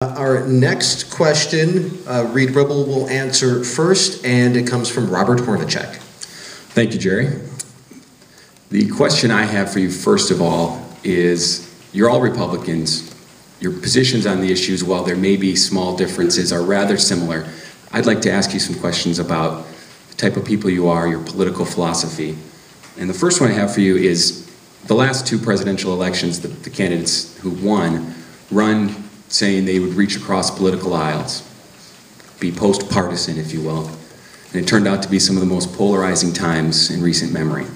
Our next question, Reed Ribble will answer first, and it comes from Robert Hornacek. Thank you, Jerry. The question I have for you, first of all, is you're all Republicans. Your positions on the issues, while there may be small differences, are rather similar. I'd like to ask you some questions about the type of people you are, your political philosophy. And the first one I have for you is the last two presidential elections, the candidates who won run saying they would reach across political aisles, be post-partisan, if you will. And it turned out to be some of the most polarizing times in recent memory.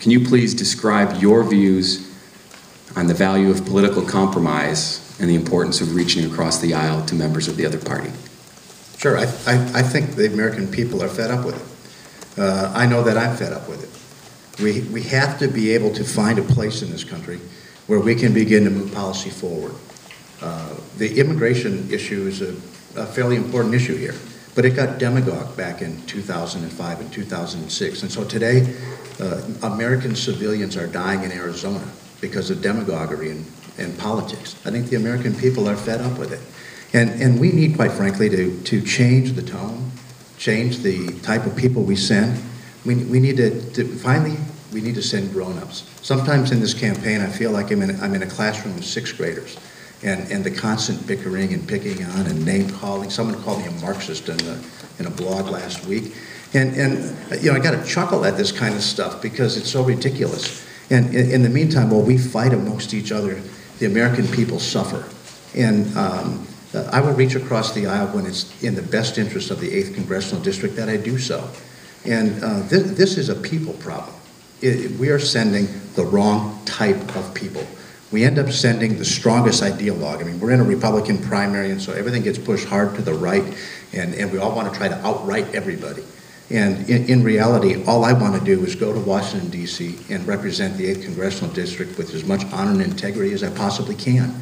Can you please describe your views on the value of political compromise and the importance of reaching across the aisle to members of the other party? Sure. I think the American people are fed up with it. I know that I'm fed up with it. We have to be able to find a place in this country where we can begin to move policy forward. The immigration issue is a fairly important issue here, but it got demagogued back in 2005 and 2006. And so today, American civilians are dying in Arizona because of demagoguery and politics. I think the American people are fed up with it. And we need, quite frankly, to change the tone, change the type of people we send. We need to send grown-ups. Sometimes in this campaign, I feel like I'm in a classroom of sixth graders. And the constant bickering and picking on and name-calling. Someone called me a Marxist in a blog last week. And you know, I got to chuckle at this kind of stuff because it's so ridiculous. And in the meantime, while we fight amongst each other, the American people suffer. And I will reach across the aisle when it's in the best interest of the 8th Congressional District that I do so. And this is a people problem. We are sending the wrong type of people. We end up sending the strongest ideologue. I mean, we're in a Republican primary, and so everything gets pushed hard to the right, and we all want to try to outright everybody. And in reality, all I want to do is go to Washington, D.C. and represent the 8th Congressional District with as much honor and integrity as I possibly can.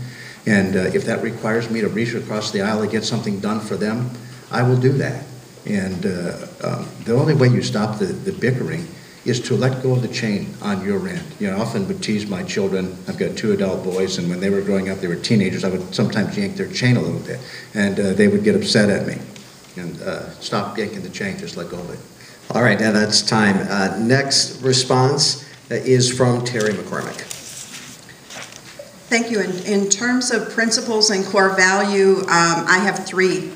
And if that requires me to reach across the aisle to get something done for them, I will do that. And the only way you stop the bickering is to let go of the chain on your end. You know, I often would tease my children. I've got 2 adult boys, and when they were growing up, they were teenagers. I would sometimes yank their chain a little bit, and they would get upset at me. And stop yanking the chain, just let go of it. All right, now that's time. Next response is from Terry McCormick. Thank you. In terms of principles and core value, I have 3.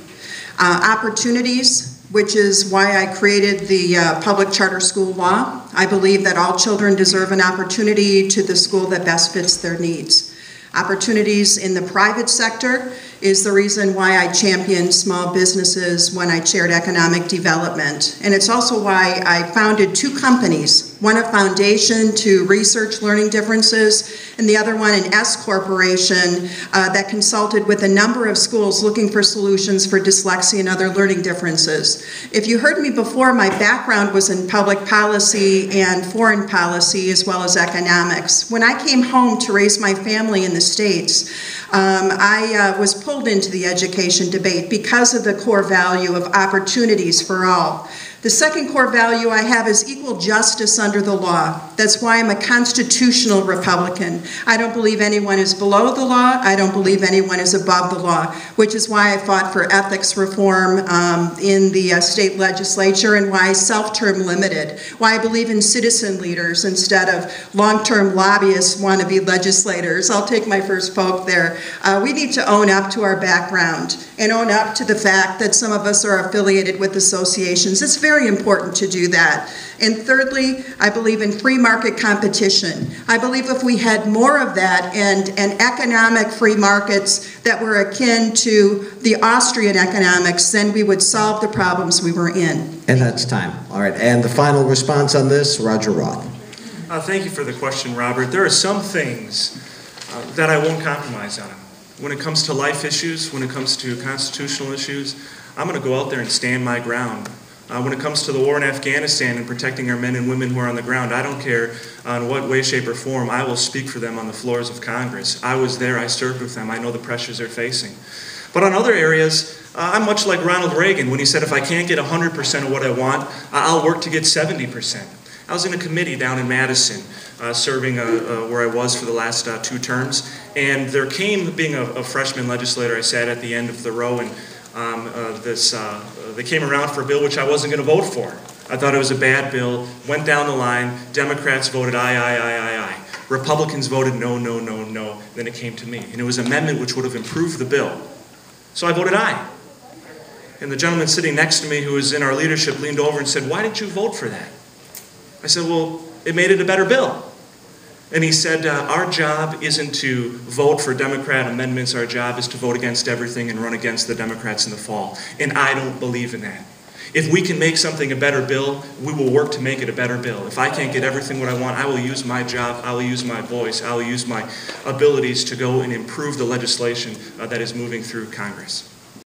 Opportunities, which is why I created the public charter school law. I believe that all children deserve an opportunity to the school that best fits their needs. Opportunities in the private sector is the reason why I championed small businesses when I chaired economic development. And it's also why I founded 2 companies, one a foundation to research learning differences, and the other one an S corporation that consulted with a number of schools looking for solutions for dyslexia and other learning differences. If you heard me before, my background was in public policy and foreign policy as well as economics. When I came home to raise my family in the States, I was pulled into the education debate because of the core value of opportunities for all. The second core value I have is equal justice under the law. That's why I'm a constitutional Republican. I don't believe anyone is below the law. I don't believe anyone is above the law, which is why I fought for ethics reform in the state legislature and why self-term limited, why I believe in citizen leaders instead of long-term lobbyists wannabe legislators. I'll take my first poke there. We need to own up to our background and own up to the fact that some of us are affiliated with associations. It's very important to do that. And thirdly, I believe in free market competition. I believe if we had more of that and economic free markets that were akin to the Austrian economics, then we would solve the problems we were in. And that's time. All right, and the final response on this, Roger Roth. Thank you for the question, Robert. There are some things that I won't compromise on. When it comes to life issues, when it comes to constitutional issues, I'm going to go out there and stand my ground. When it comes to the war in Afghanistan and protecting our men and women who are on the ground, I don't care in what way, shape, or form. I will speak for them on the floors of Congress. I was there. I served with them. I know the pressures they're facing. But on other areas, I'm much like Ronald Reagan when he said, if I can't get 100% of what I want, I'll work to get 70%. I was in a committee down in Madison, serving where I was for the last 2 terms, and there came, being a freshman legislator, I sat at the end of the row, and they came around for a bill which I wasn't going to vote for. I thought it was a bad bill, went down the line, Democrats voted aye. Republicans voted no. Then it came to me, and it was an amendment which would have improved the bill. So I voted aye. And the gentleman sitting next to me who was in our leadership leaned over and said, "Why did you vote for that?" I said, "Well, it made it a better bill." And he said, "Our job isn't to vote for Democrat amendments. Our job is to vote against everything and run against the Democrats in the fall." And I don't believe in that. If we can make something a better bill, we will work to make it a better bill. If I can't get everything what I want, I will use my job, I will use my voice, I will use my abilities to go and improve the legislation that is moving through Congress.